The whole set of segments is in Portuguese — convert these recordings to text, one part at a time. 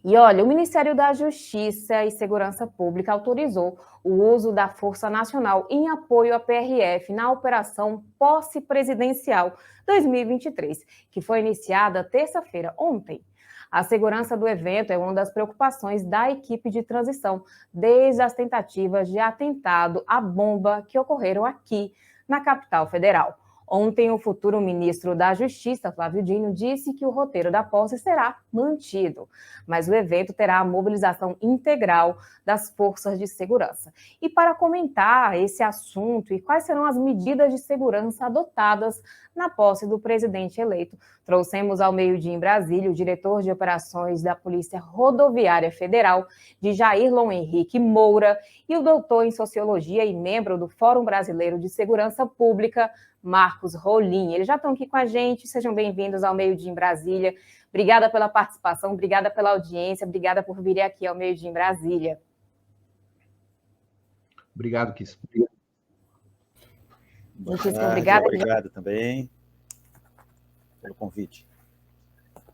E olha, o Ministério da Justiça e Segurança Pública autorizou o uso da Força Nacional em apoio à PRF na Operação Posse Presidencial 2023, que foi iniciada terça-feira, ontem. A segurança do evento é uma das preocupações da equipe de transição, desde as tentativas de atentado à bomba que ocorreram aqui na capital federal. Ontem, o futuro ministro da Justiça, Flávio Dino, disse que o roteiro da posse será mantido, mas o evento terá a mobilização integral das forças de segurança. E para comentar esse assunto e quais serão as medidas de segurança adotadas na posse do presidente eleito, trouxemos ao meio-dia em Brasília o diretor de operações da Polícia Rodoviária Federal, de Jairlon Henrique Moura, e o doutor em Sociologia e membro do Fórum Brasileiro de Segurança Pública, Marcos Rolim. Eles já estão aqui com a gente, sejam bem-vindos ao Meio-Dia em Brasília. Obrigada pela participação, obrigada pela audiência, obrigada por vir aqui ao Meio-Dia em Brasília. Obrigado, Kiss. Muitíssimo obrigada. Obrigado também pelo convite.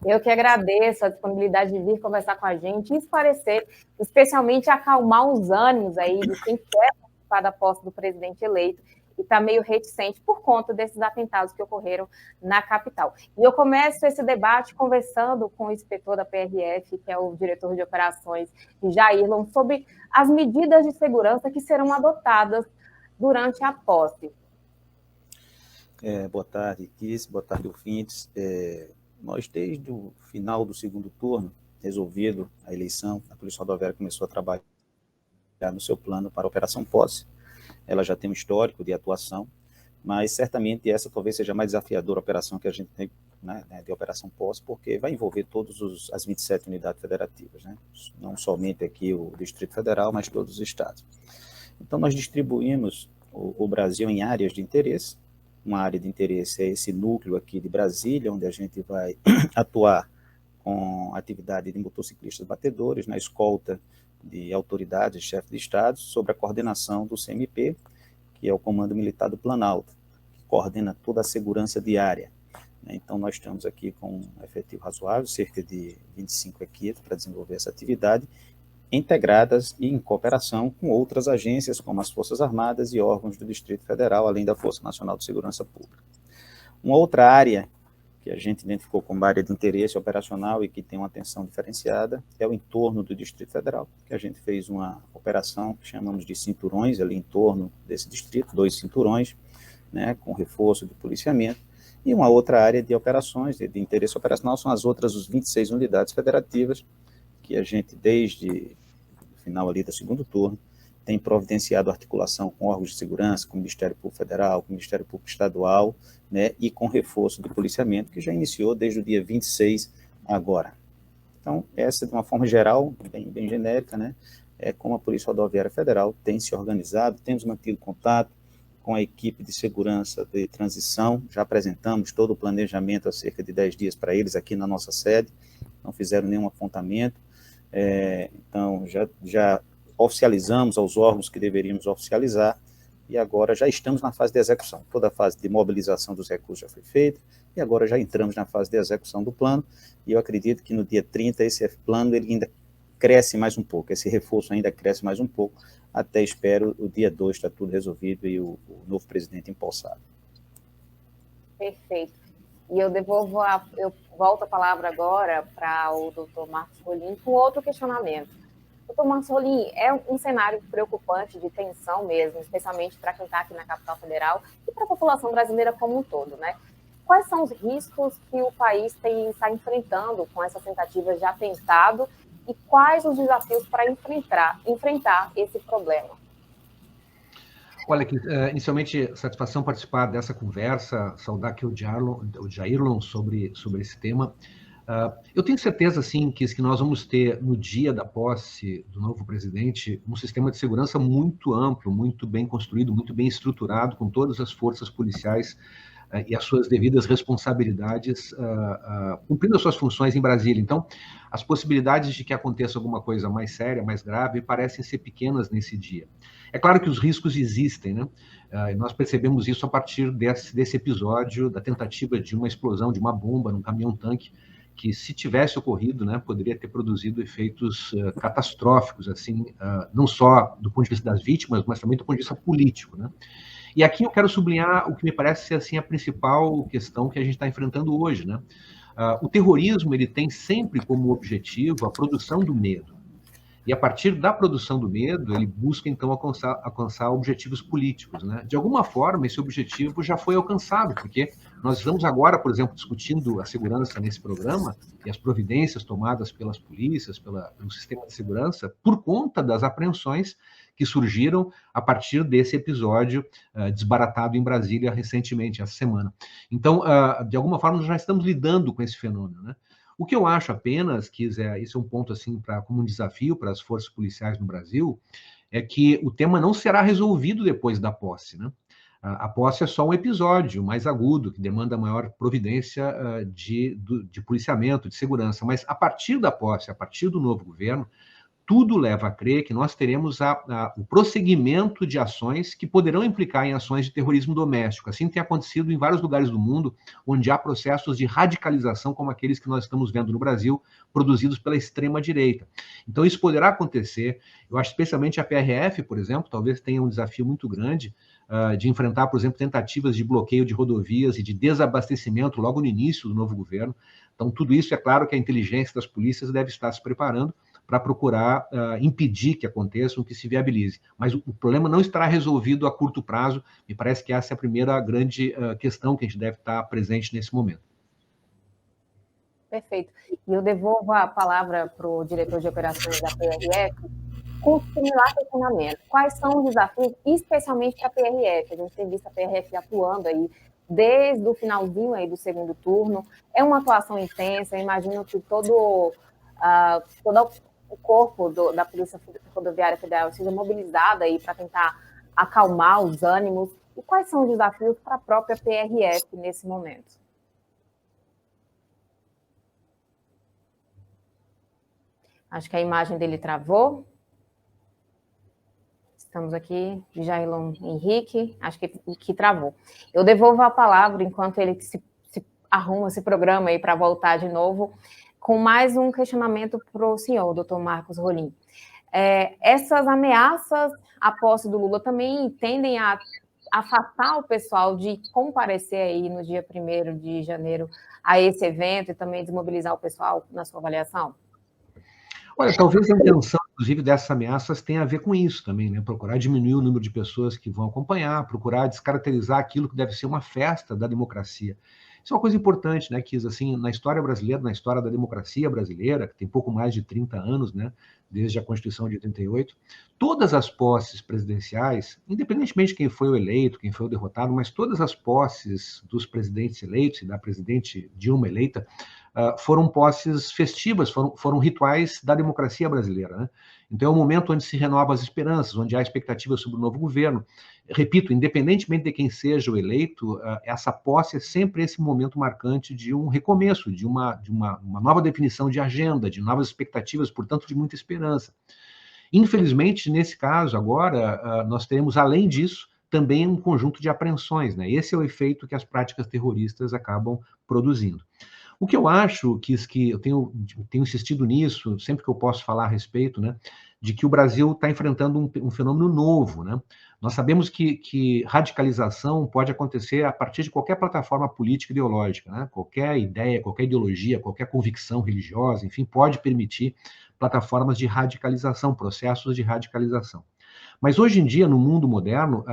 Eu que agradeço a disponibilidade de vir conversar com a gente e esclarecer, especialmente acalmar os ânimos aí de quem quer participar da posse do presidente eleito e está meio reticente por conta desses atentados que ocorreram na capital. E eu começo esse debate conversando com o inspetor da PRF, que é o diretor de operações, Jairlon, sobre as medidas de segurança que serão adotadas durante a posse. Boa tarde, Kiss, boa tarde, ouvintes. Nós, desde o final do segundo turno, resolvido a eleição, a Polícia Rodoviária começou a trabalhar no seu plano para a Operação Posse. Ela já tem um histórico de atuação, mas certamente essa talvez seja a mais desafiadora operação que a gente tem, né, de Operação Posse, porque vai envolver todas as 27 unidades federativas, né? Não somente aqui o Distrito Federal, mas todos os estados. Então, nós distribuímos o Brasil em áreas de interesse. Uma área de interesse é esse núcleo aqui de Brasília, onde a gente vai atuar com atividade de motociclistas batedores, na escolta de autoridades, chefes de Estado, sobre a coordenação do CMP, que é o Comando Militar do Planalto, que coordena toda a segurança diária. Então, nós estamos aqui com um efetivo razoável, cerca de 25 equipes para desenvolver essa atividade, integradas e em cooperação com outras agências, como as Forças Armadas e órgãos do Distrito Federal, além da Força Nacional de Segurança Pública. Uma outra área que a gente identificou como área de interesse operacional e que tem uma atenção diferenciada é o entorno do Distrito Federal, que a gente fez uma operação que chamamos de cinturões, ali em torno desse distrito, 2 cinturões, né, com reforço de policiamento. E uma outra área de operações, de interesse operacional, são as outras 26 unidades federativas, que a gente, desde o final ali do segundo turno, tem providenciado articulação com órgãos de segurança, com o Ministério Público Federal, com o Ministério Público Estadual, né, e com reforço de policiamento, que já iniciou desde o dia 26 agora. Então, essa, de uma forma geral, bem genérica, né, é como a Polícia Rodoviária Federal tem se organizado, temos mantido contato com a equipe de segurança de transição, já apresentamos todo o planejamento há cerca de 10 dias para eles aqui na nossa sede, não fizeram nenhum apontamento, então já oficializamos aos órgãos que deveríamos oficializar, e agora já estamos na fase de execução. Toda a fase de mobilização dos recursos já foi feita, e agora já entramos na fase de execução do plano, e eu acredito que no dia 30 esse plano ele ainda cresce mais um pouco, esse reforço ainda cresce mais um pouco, até espero o dia 2 está tudo resolvido e o novo presidente empossado. Perfeito. E eu volto a palavra agora para o doutor Marcos Rolim com outro questionamento. Doutor Marcos Rolim, é um cenário preocupante de tensão mesmo, especialmente para quem está aqui na capital federal e para a população brasileira como um todo, né? Quais são os riscos que o país está enfrentando com essas tentativas de atentado e quais os desafios para enfrentar esse problema? Olha, inicialmente, satisfação participar dessa conversa, saudar aqui o Jairlon sobre esse tema. Eu tenho certeza, sim, que nós vamos ter, no dia da posse do novo presidente, um sistema de segurança muito amplo, muito bem construído, muito bem estruturado, com todas as forças policiais e as suas devidas responsabilidades, cumprindo as suas funções em Brasília. Então, as possibilidades de que aconteça alguma coisa mais séria, mais grave, parecem ser pequenas nesse dia. É claro que os riscos existem, né? Nós percebemos isso a partir desse episódio da tentativa de uma explosão de uma bomba num caminhão-tanque que se tivesse ocorrido, né, poderia ter produzido efeitos catastróficos, assim, não só do ponto de vista das vítimas, mas também do ponto de vista político, né? E aqui eu quero sublinhar o que me parece ser assim a principal questão que a gente está enfrentando hoje, né? O terrorismo ele tem sempre como objetivo a produção do medo. E a partir da produção do medo, ele busca então alcançar objetivos políticos, né? De alguma forma, esse objetivo já foi alcançado, porque nós estamos agora, por exemplo, discutindo a segurança nesse programa e as providências tomadas pelas polícias, pelo sistema de segurança, por conta das apreensões que surgiram a partir desse episódio desbaratado em Brasília recentemente, essa semana. Então, de alguma forma, nós já estamos lidando com esse fenômeno, né? O que eu acho apenas, que isso é um ponto assim como um desafio para as forças policiais no Brasil, é que o tema não será resolvido depois da posse, né? A posse é só um episódio mais agudo, que demanda maior providência de policiamento, de segurança, mas a partir da posse, a partir do novo governo, tudo leva a crer que nós teremos o prosseguimento de ações que poderão implicar em ações de terrorismo doméstico. Assim tem acontecido em vários lugares do mundo, onde há processos de radicalização, como aqueles que nós estamos vendo no Brasil, produzidos pela extrema-direita. Então, isso poderá acontecer. Eu acho especialmente a PRF, por exemplo, talvez tenha um desafio muito grande de enfrentar, por exemplo, tentativas de bloqueio de rodovias e de desabastecimento logo no início do novo governo. Então, tudo isso, é claro que a inteligência das polícias deve estar se preparando para procurar impedir que aconteça, que se viabilize. Mas o problema não estará resolvido a curto prazo, me parece que essa é a primeira grande questão que a gente deve estar presente nesse momento. Perfeito. E eu devolvo a palavra para o diretor de operações da PRF, com o similar questionamento. Quais são os desafios, especialmente para a PRF? A gente tem visto a PRF atuando aí desde o finalzinho aí do segundo turno. É uma atuação intensa, eu imagino que todo o corpo da Polícia Rodoviária Federal seja mobilizado aí para tentar acalmar os ânimos. E quais são os desafios para a própria PRF nesse momento? Acho que a imagem dele travou. Estamos aqui, Jailon Henrique, acho que travou. Eu devolvo a palavra enquanto ele se arruma esse programa aí para voltar de novo, com mais um questionamento para o senhor, doutor Marcos Rolim. Essas ameaças à posse do Lula também tendem a afastar o pessoal de comparecer aí no dia 1º de janeiro a esse evento e também desmobilizar o pessoal na sua avaliação? Olha, talvez a intenção, inclusive, dessas ameaças tenha a ver com isso também, né? Procurar diminuir o número de pessoas que vão acompanhar, procurar descaracterizar aquilo que deve ser uma festa da democracia. Isso é uma coisa importante, né, Kis? Assim, na história brasileira, na história da democracia brasileira, que tem pouco mais de 30 anos, né, desde a Constituição de 88, todas as posses presidenciais, independentemente de quem foi o eleito, quem foi o derrotado, mas todas as posses dos presidentes eleitos e da presidente Dilma eleita, foram posses festivas, foram rituais da democracia brasileira, né? Então é um momento onde se renovam as esperanças, onde há expectativas sobre o novo governo. Repito, independentemente de quem seja o eleito, essa posse é sempre esse momento marcante de um recomeço, de uma nova definição de agenda, de novas expectativas, portanto, de muita esperança. Infelizmente, nesse caso, agora, nós teremos, além disso, também um conjunto de apreensões, né? Esse é o efeito que as práticas terroristas acabam produzindo. O que eu acho, que eu tenho insistido nisso, sempre que eu posso falar a respeito, né, de que o Brasil está enfrentando um fenômeno novo, né? Nós sabemos que radicalização pode acontecer a partir de qualquer plataforma política ideológica, né? Qualquer ideia, qualquer ideologia, qualquer convicção religiosa, enfim, pode permitir plataformas de radicalização, processos de radicalização. Mas hoje em dia, no mundo moderno,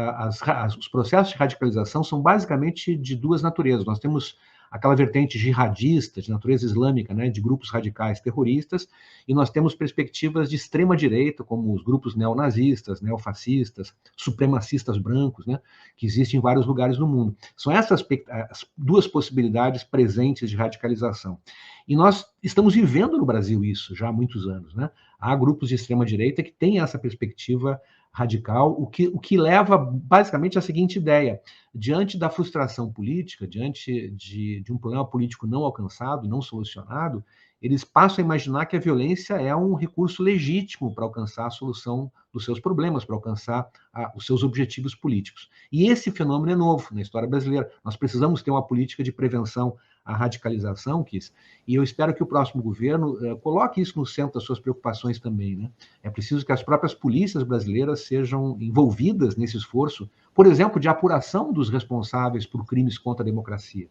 os processos de radicalização são basicamente de duas naturezas. Nós temos aquela vertente jihadista, de natureza islâmica, né, de grupos radicais terroristas, e nós temos perspectivas de extrema-direita, como os grupos neonazistas, neofascistas, supremacistas brancos, né, que existem em vários lugares do mundo. São essas as duas possibilidades presentes de radicalização. E nós estamos vivendo no Brasil isso já há muitos anos, né? Há grupos de extrema-direita que têm essa perspectiva radical, o que leva basicamente à seguinte ideia: diante da frustração política, diante de um problema político não alcançado, não solucionado, eles passam a imaginar que a violência é um recurso legítimo para alcançar a solução dos seus problemas, para alcançar os seus objetivos políticos. E esse fenômeno é novo na história brasileira. Nós precisamos ter uma política de prevenção a radicalização, e eu espero que o próximo governo coloque isso no centro das suas preocupações também, né? É preciso que as próprias polícias brasileiras sejam envolvidas nesse esforço, por exemplo, de apuração dos responsáveis por crimes contra a democracia.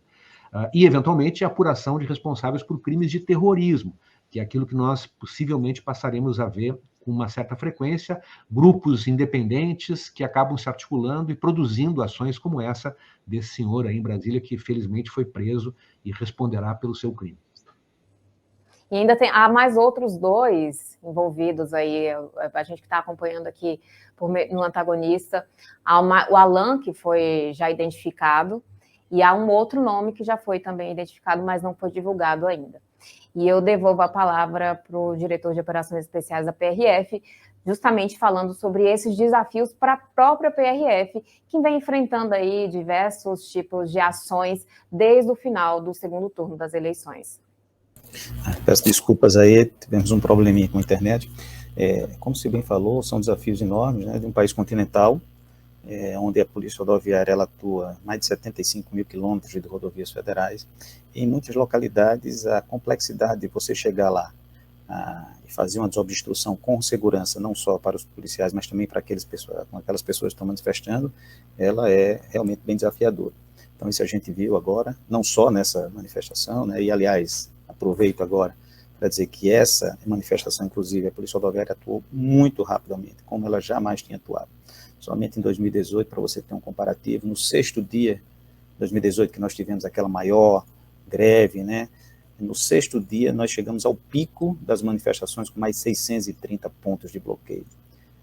E, eventualmente, a apuração de responsáveis por crimes de terrorismo, que é aquilo que nós possivelmente passaremos a ver com uma certa frequência, grupos independentes que acabam se articulando e produzindo ações como essa desse senhor aí em Brasília, que felizmente foi preso e responderá pelo seu crime. E ainda há mais outros dois envolvidos aí, a gente que está acompanhando aqui no antagonista, o Alan, que foi já identificado, e há um outro nome que já foi também identificado, mas não foi divulgado ainda. E eu devolvo a palavra para o diretor de Operações Especiais da PRF, justamente falando sobre esses desafios para a própria PRF, que vem enfrentando aí diversos tipos de ações desde o final do segundo turno das eleições. Peço desculpas aí, tivemos um probleminha com a internet. Como você bem falou, são desafios enormes, né, de um país continental, onde a Polícia Rodoviária ela atua mais de 75 mil quilômetros de rodovias federais. E em muitas localidades, a complexidade de você chegar lá e fazer uma desobstrução com segurança, não só para os policiais, mas também para aquelas pessoas que estão manifestando, ela é realmente bem desafiadora. Então, isso a gente viu agora, não só nessa manifestação, né, e, aliás, aproveito agora para dizer que essa manifestação, inclusive, a Polícia Rodoviária atuou muito rapidamente, como ela jamais tinha atuado. Somente em 2018, para você ter um comparativo, no 6º dia, 2018, que nós tivemos aquela maior greve, né? No 6º dia, nós chegamos ao pico das manifestações com mais 630 pontos de bloqueio.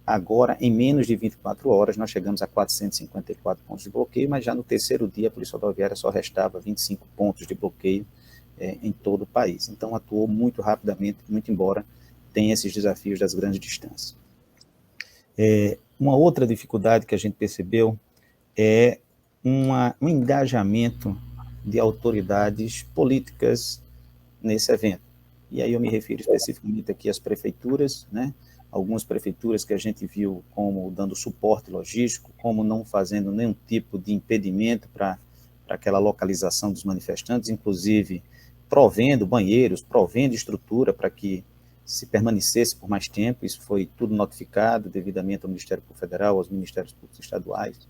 Agora, em menos de 24 horas, nós chegamos a 454 pontos de bloqueio, mas já no 3º dia, a Polícia Rodoviária só restava 25 pontos de bloqueio em todo o país. Então, atuou muito rapidamente, muito embora tenha esses desafios das grandes distâncias. Uma outra dificuldade que a gente percebeu é um engajamento de autoridades políticas nesse evento. E aí eu me refiro especificamente aqui às prefeituras, né? Algumas prefeituras que a gente viu como dando suporte logístico, como não fazendo nenhum tipo de impedimento para aquela localização dos manifestantes, inclusive provendo banheiros, provendo estrutura para que se permanecesse por mais tempo. Isso foi tudo notificado devidamente ao Ministério Público Federal, aos Ministérios Públicos Estaduais.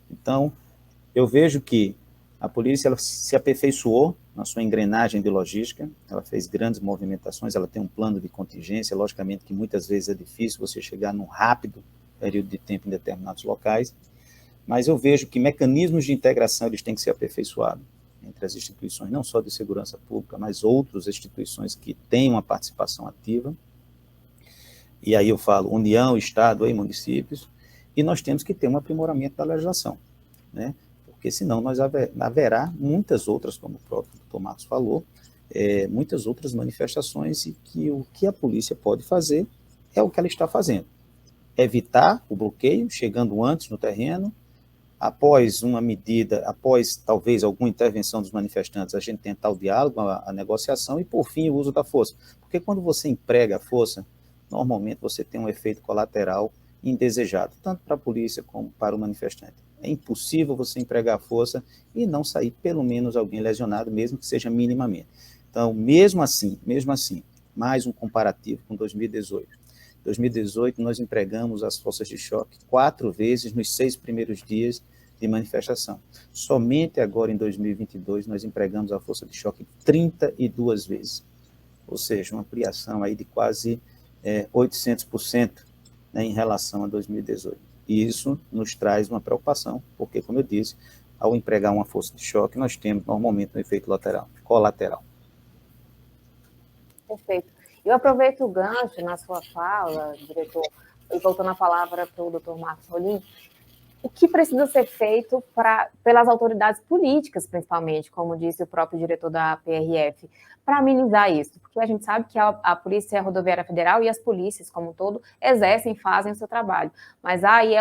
Então, eu vejo que a polícia ela se aperfeiçoou na sua engrenagem de logística, ela fez grandes movimentações, ela tem um plano de contingência, logicamente que muitas vezes é difícil você chegar num rápido período de tempo em determinados locais, mas eu vejo que mecanismos de integração eles têm que ser aperfeiçoados entre as instituições, não só de segurança pública, mas outras instituições que têm uma participação ativa. E aí eu falo União, Estado e municípios, e nós temos que ter um aprimoramento da legislação, né? Porque senão haverá muitas outras, como o próprio Dr. Marcos falou, muitas outras manifestações, e que o que a polícia pode fazer é o que ela está fazendo. Evitar o bloqueio, chegando antes no terreno, após uma medida, após talvez alguma intervenção dos manifestantes, a gente tentar o diálogo, a negociação e, por fim, o uso da força. Porque quando você emprega a força, normalmente você tem um efeito colateral indesejado, tanto para a polícia como para o manifestante. É impossível você empregar a força e não sair pelo menos alguém lesionado, mesmo que seja minimamente. Então, mesmo assim, mais um comparativo com 2018. 2018, nós empregamos as forças de choque 4 vezes nos 6 primeiros dias de manifestação. Somente agora, em 2022, nós empregamos a força de choque 32 vezes. Ou seja, uma ampliação aí de quase 800%, né, em relação a 2018. E isso nos traz uma preocupação, porque, como eu disse, ao empregar uma força de choque, nós temos normalmente um efeito colateral. Perfeito. Eu aproveito o gancho na sua fala, diretor, e voltando a palavra para o Dr. Marcos Rolim, o que precisa ser feito pelas autoridades políticas, principalmente, como disse o próprio diretor da PRF, para amenizar isso? Porque a gente sabe que a Polícia Rodoviária Federal e as polícias, como um todo, fazem o seu trabalho. Mas aí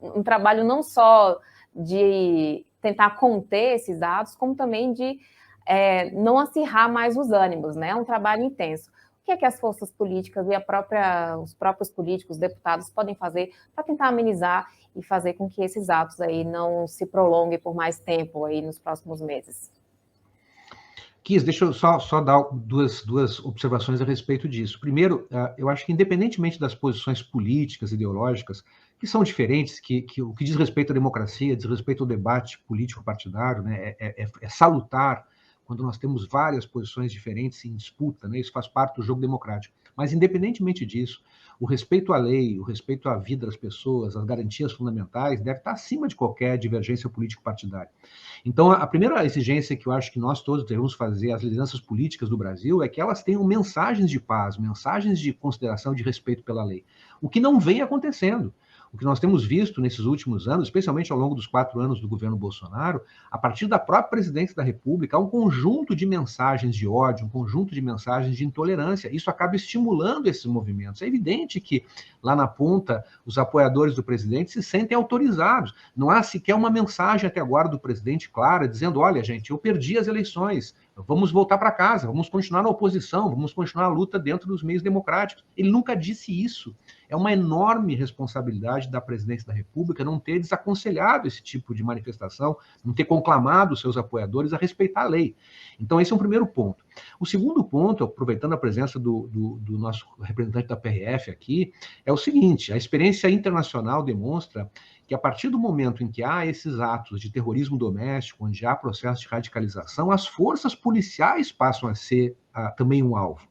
um trabalho não só de tentar conter esses atos, como também de não acirrar mais os ânimos, né? É um trabalho intenso. O que é que as forças políticas e os próprios políticos, deputados, podem fazer para tentar amenizar e fazer com que esses atos aí não se prolonguem por mais tempo aí nos próximos meses? Kiss, deixa eu só dar duas observações a respeito disso. Primeiro, eu acho que independentemente das posições políticas, ideológicas, que são diferentes, o que diz respeito à democracia, diz respeito ao debate político-partidário, né, é salutar quando nós temos várias posições diferentes em disputa, né, isso faz parte do jogo democrático. Mas, independentemente disso, o respeito à lei, o respeito à vida das pessoas, as garantias fundamentais, deve estar acima de qualquer divergência político-partidária. Então, a primeira exigência que eu acho que nós todos devemos fazer às lideranças políticas do Brasil é que elas tenham mensagens de paz, mensagens de consideração, de respeito pela lei. O que não vem acontecendo. O que nós temos visto nesses últimos anos, especialmente ao longo dos 4 anos do governo Bolsonaro, a partir da própria presidência da República, há um conjunto de mensagens de ódio, um conjunto de mensagens de intolerância. Isso acaba estimulando esses movimentos. É evidente que, lá na ponta, os apoiadores do presidente se sentem autorizados. Não há sequer uma mensagem até agora do presidente clara, dizendo, olha, gente, eu perdi as eleições, vamos voltar para casa, vamos continuar na oposição, vamos continuar a luta dentro dos meios democráticos. Ele nunca disse isso. É uma enorme responsabilidade da presidência da República não ter desaconselhado esse tipo de manifestação, não ter conclamado os seus apoiadores a respeitar a lei. Então, esse é um primeiro ponto. O segundo ponto, aproveitando a presença do nosso representante da PRF aqui, é o seguinte: a experiência internacional demonstra que a partir do momento em que há esses atos de terrorismo doméstico, onde há processo de radicalização, as forças policiais passam a ser também um alvo.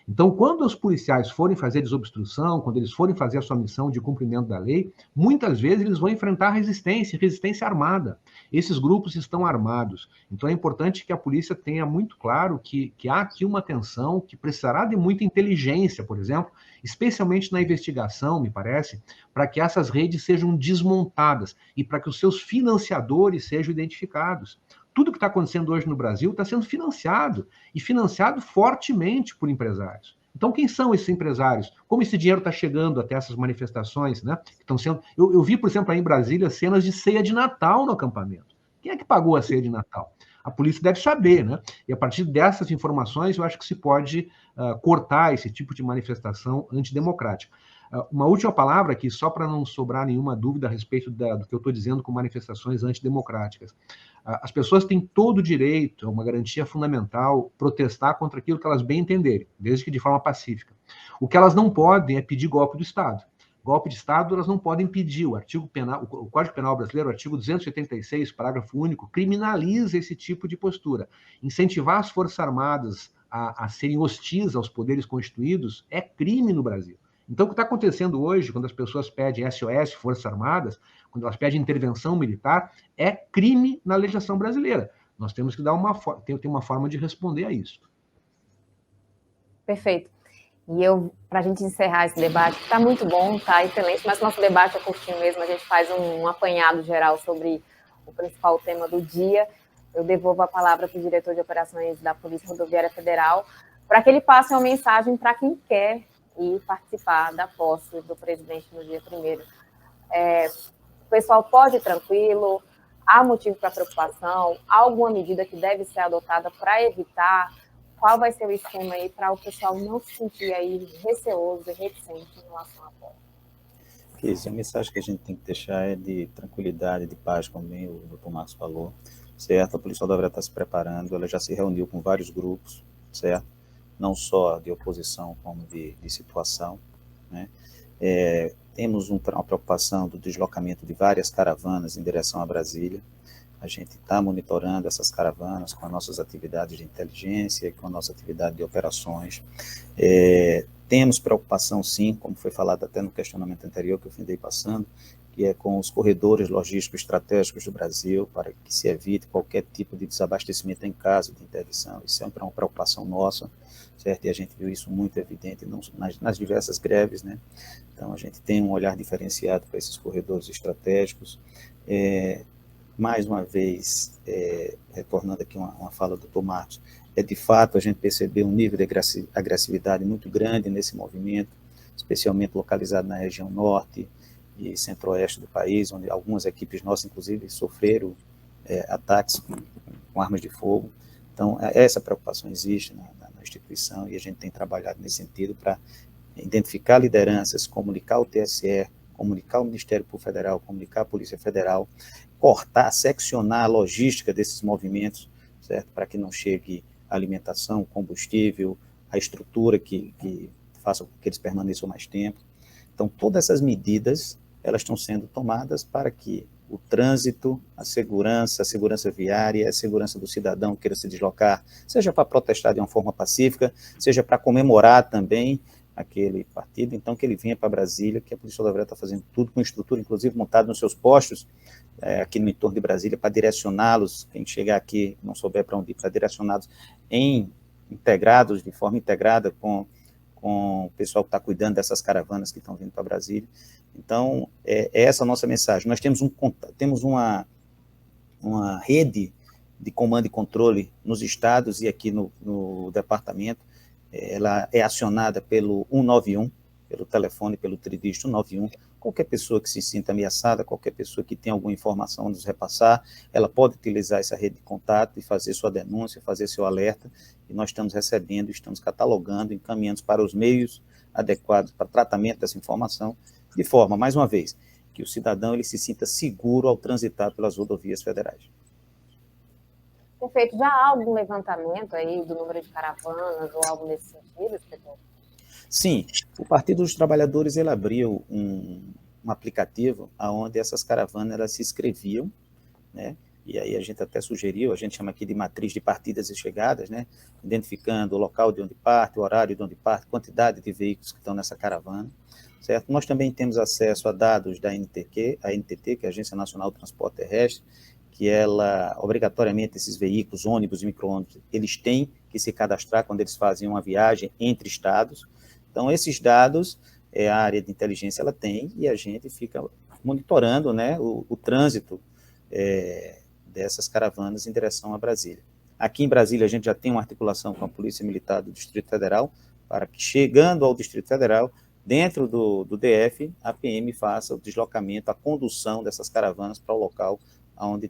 Então, quando os policiais forem fazer desobstrução, quando eles forem fazer a sua missão de cumprimento da lei, muitas vezes eles vão enfrentar resistência armada. Esses grupos estão armados. Então, é importante que a polícia tenha muito claro que há aqui uma tensão que precisará de muita inteligência, por exemplo, especialmente na investigação, me parece, para que essas redes sejam desmontadas e para que os seus financiadores sejam identificados. Tudo que está acontecendo hoje no Brasil está sendo financiado, e financiado fortemente por empresários. Então, quem são esses empresários? Como esse dinheiro está chegando até essas manifestações, né? Que estão sendo... Eu vi, por exemplo, aí em Brasília, cenas de ceia de Natal no acampamento. Quem é que pagou a ceia de Natal? A polícia deve saber, né? E a partir dessas informações, eu acho que se pode cortar esse tipo de manifestação antidemocrática. Uma última palavra aqui, só para não sobrar nenhuma dúvida a respeito do que eu estou dizendo com manifestações antidemocráticas. As pessoas têm todo o direito, é uma garantia fundamental, protestar contra aquilo que elas bem entenderem, desde que de forma pacífica. O que elas não podem é pedir golpe do Estado. Golpe de Estado, elas não podem pedir. O Código Penal brasileiro, o artigo 286, parágrafo único, criminaliza esse tipo de postura. Incentivar as Forças Armadas a serem hostis aos poderes constituídos é crime no Brasil. Então, o que está acontecendo hoje, quando as pessoas pedem SOS, Forças Armadas, quando elas pedem intervenção militar, é crime na legislação brasileira. Nós temos que ter uma forma de responder a isso. Perfeito. E para a gente encerrar esse debate, está muito bom, está excelente, mas nosso debate é curtinho mesmo, a gente faz um apanhado geral sobre o principal tema do dia. Eu devolvo a palavra para o diretor de operações da Polícia Rodoviária Federal, para que ele passe uma mensagem para quem quer ir participar da posse do presidente no dia 1º. O pessoal pode ir tranquilo, há motivo para preocupação, há alguma medida que deve ser adotada para evitar? Qual vai ser o esquema aí para o pessoal não se sentir aí receoso e reticente em relação à posse? A mensagem que a gente tem que deixar é de tranquilidade, de paz, como bem o Dr. Marcos falou, certo? A Polícia Rodoviária está se preparando, ela já se reuniu com vários grupos, certo? Não só de oposição como de situação, né? Temos uma preocupação do deslocamento de várias caravanas em direção a Brasília. A gente está monitorando essas caravanas com as nossas atividades de inteligência e com a nossa atividade de operações. Temos preocupação, sim, como foi falado até no questionamento anterior que eu findei passando, que é com os corredores logísticos estratégicos do Brasil, para que se evite qualquer tipo de desabastecimento em caso de interdição. Isso é uma preocupação nossa, certo? E a gente viu isso muito evidente nas diversas greves, né? Então, a gente tem um olhar diferenciado para esses corredores estratégicos. Mais uma vez, retornando aqui uma fala do Dr. Marcos, de fato a gente percebeu um nível de agressividade muito grande nesse movimento, especialmente localizado na região norte e centro-oeste do país, onde algumas equipes nossas, inclusive, sofreram ataques com armas de fogo. Então, essa preocupação existe na instituição e a gente tem trabalhado nesse sentido para identificar lideranças, comunicar o TSE, comunicar o Ministério Público Federal, comunicar a Polícia Federal, cortar, seccionar a logística desses movimentos, certo? Para que não chegue a alimentação, o combustível, a estrutura que faça com que eles permaneçam mais tempo. Então, todas essas medidas, elas estão sendo tomadas para que o trânsito, a segurança viária, a segurança do cidadão que queira se deslocar, seja para protestar de uma forma pacífica, seja para comemorar também aquele partido, então que ele venha para Brasília, que a Polícia Rodoviária está fazendo tudo com estrutura, inclusive montada nos seus postos, aqui no entorno de Brasília, para direcioná-los, quem chegar aqui não souber para onde ir, para direcioná-los integrados, de forma integrada com o pessoal que está cuidando dessas caravanas que estão vindo para Brasília. Então, é essa a nossa mensagem. Nós temos uma rede de comando e controle nos estados e aqui no departamento. Ela é acionada pelo 191, pelo telefone, pelo tridígito 191. Qualquer pessoa que se sinta ameaçada, qualquer pessoa que tenha alguma informação a nos repassar, ela pode utilizar essa rede de contato e fazer sua denúncia, fazer seu alerta, e nós estamos recebendo, estamos catalogando, encaminhando para os meios adequados para tratamento dessa informação, de forma, mais uma vez, que o cidadão ele se sinta seguro ao transitar pelas rodovias federais. Perfeito. Já há algum levantamento aí do número de caravanas ou algo nesse sentido, inspetor? Sim, o Partido dos Trabalhadores ele abriu um aplicativo onde essas caravanas elas se inscreviam, né? E aí a gente até sugeriu, a gente chama aqui de matriz de partidas e chegadas, né? Identificando o local de onde parte, o horário de onde parte, quantidade de veículos que estão nessa caravana, certo? Nós também temos acesso a dados da ANTT, que é a Agência Nacional do Transporte Terrestre, que ela, obrigatoriamente, esses veículos, ônibus e micro-ônibus, eles têm que se cadastrar quando eles fazem uma viagem entre estados. Então, esses dados, a área de inteligência ela tem, e a gente fica monitorando, né, o trânsito dessas caravanas em direção a Brasília. Aqui em Brasília, a gente já tem uma articulação com a Polícia Militar do Distrito Federal, para que, chegando ao Distrito Federal, dentro do DF, a PM faça o deslocamento, a condução dessas caravanas para o local onde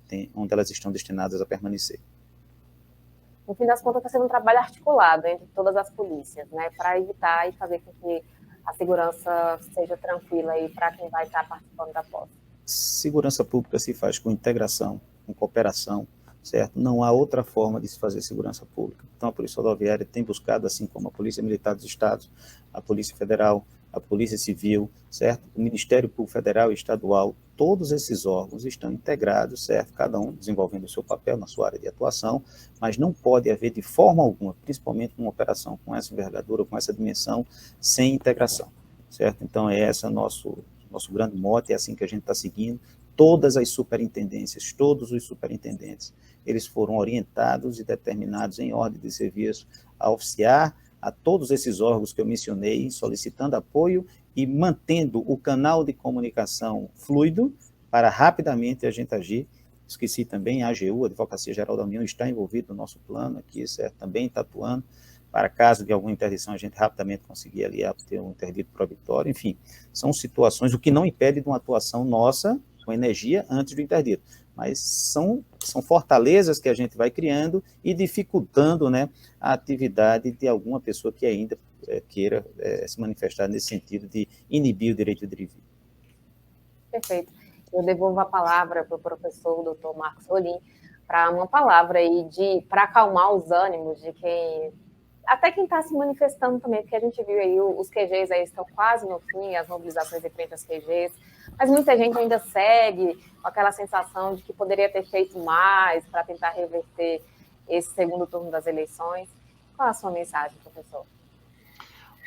elas estão destinadas a permanecer. No fim das contas, está sendo um trabalho articulado entre todas as polícias, né, para evitar e fazer com que a segurança seja tranquila aí para quem vai estar participando da posse. Segurança pública se faz com integração, com cooperação, certo? Não há outra forma de se fazer segurança pública. Então, a Polícia Rodoviária tem buscado, assim como a Polícia Militar dos Estados, a Polícia Federal, a Polícia Civil, certo? O Ministério Público Federal e Estadual, todos esses órgãos estão integrados, certo? Cada um desenvolvendo o seu papel na sua área de atuação, mas não pode haver de forma alguma, principalmente numa operação com essa envergadura, com essa dimensão, sem integração, certo? Então, esse é o nosso grande mote, é assim que a gente está seguindo. Todas as superintendências, todos os superintendentes, eles foram orientados e determinados em ordem de serviço a oficiar a todos esses órgãos que eu mencionei, solicitando apoio e mantendo o canal de comunicação fluido para rapidamente a gente agir. Esqueci também, a AGU, a Advocacia Geral da União, está envolvida no nosso plano aqui, certo? Também está atuando, para caso de alguma interdição, a gente rapidamente conseguir ali ter um interdito proibitório. Enfim, são situações, o que não impede de uma atuação nossa, com energia, antes do interdito. Mas são fortalezas que a gente vai criando e dificultando, né, a atividade de alguma pessoa que ainda queira se manifestar nesse sentido de inibir o direito de ir. Perfeito. Eu devolvo a palavra para o professor Dr. Marcos Rolim, para uma palavra aí para acalmar os ânimos de quem está se manifestando também, porque a gente viu aí os QGs aí estão quase no fim, as mobilizações em frente às QGs, mas muita gente ainda segue com aquela sensação de que poderia ter feito mais para tentar reverter esse segundo turno das eleições. Qual a sua mensagem, professor?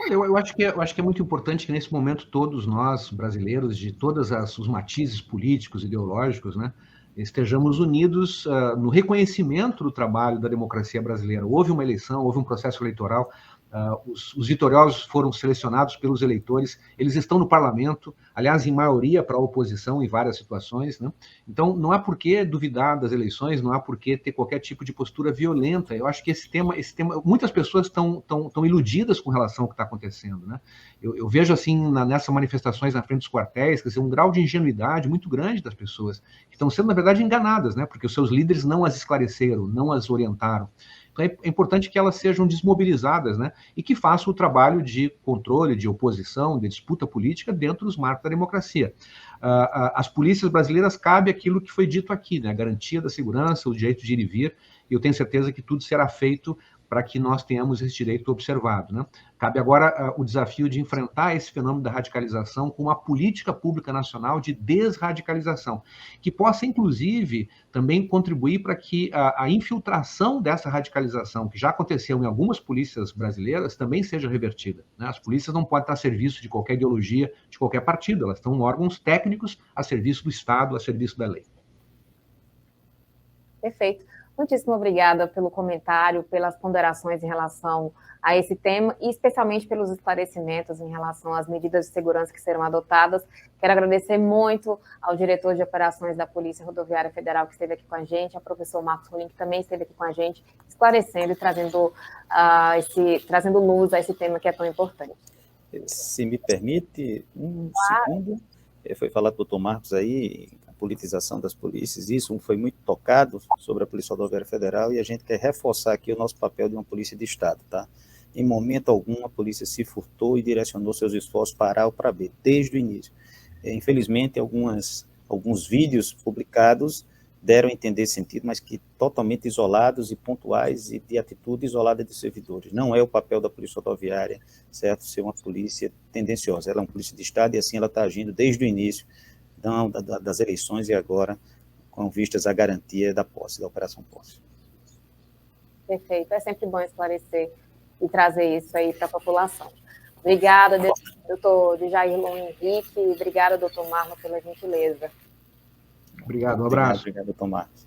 Eu acho que é muito importante que, nesse momento, todos nós, brasileiros, de todos os matizes políticos, ideológicos, né, estejamos unidos no reconhecimento do trabalho da democracia brasileira. Houve uma eleição, houve um processo eleitoral, os vitoriosos foram selecionados pelos eleitores, eles estão no parlamento, aliás, em maioria para a oposição em várias situações, né? Então, não há por que duvidar das eleições, não há por que ter qualquer tipo de postura violenta. Eu acho que esse tema muitas pessoas estão iludidas com relação ao que está acontecendo, né? Eu vejo, assim, nessas manifestações na frente dos quartéis, quer dizer, um grau de ingenuidade muito grande das pessoas, que estão sendo, na verdade, enganadas, né? Porque os seus líderes não as esclareceram, não as orientaram. Então, é importante que elas sejam desmobilizadas, né, e que façam o trabalho de controle, de oposição, de disputa política dentro dos marcos da democracia. As polícias brasileiras cabe aquilo que foi dito aqui, né, a garantia da segurança, o direito de ir e vir, e eu tenho certeza que tudo será feito para que nós tenhamos esse direito observado, né? Cabe agora o desafio de enfrentar esse fenômeno da radicalização com uma política pública nacional de desradicalização, que possa, inclusive, também contribuir para que a infiltração dessa radicalização, que já aconteceu em algumas polícias brasileiras, também seja revertida, né? As polícias não podem estar a serviço de qualquer ideologia, de qualquer partido, elas são órgãos técnicos a serviço do Estado, a serviço da lei. Perfeito. Muitíssimo obrigada pelo comentário, pelas ponderações em relação a esse tema e especialmente pelos esclarecimentos em relação às medidas de segurança que serão adotadas. Quero agradecer muito ao diretor de operações da Polícia Rodoviária Federal que esteve aqui com a gente, ao professor Marcos Rolim, que também esteve aqui com a gente, esclarecendo e trazendo luz a esse tema que é tão importante. Se me permite, segundo, foi falado do Dr. Marcos aí, politização das polícias, isso foi muito tocado sobre a Polícia Rodoviária Federal e a gente quer reforçar aqui o nosso papel de uma polícia de Estado, tá? Em momento algum a polícia se furtou e direcionou seus esforços para A ou para B, desde o início. Infelizmente, alguns vídeos publicados deram a entender esse sentido, mas que totalmente isolados e pontuais e de atitude isolada de servidores. Não é o papel da Polícia Rodoviária, certo? Ser uma polícia tendenciosa. Ela é uma polícia de Estado e assim ela está agindo desde o início das eleições e agora com vistas à garantia da posse, da Operação Posse. Perfeito, é sempre bom esclarecer e trazer isso aí para a população. Obrigada, doutor Jairlon Henrique, obrigada, doutor Marlon, pela gentileza. Obrigado, um abraço. Obrigado, doutor Marcos.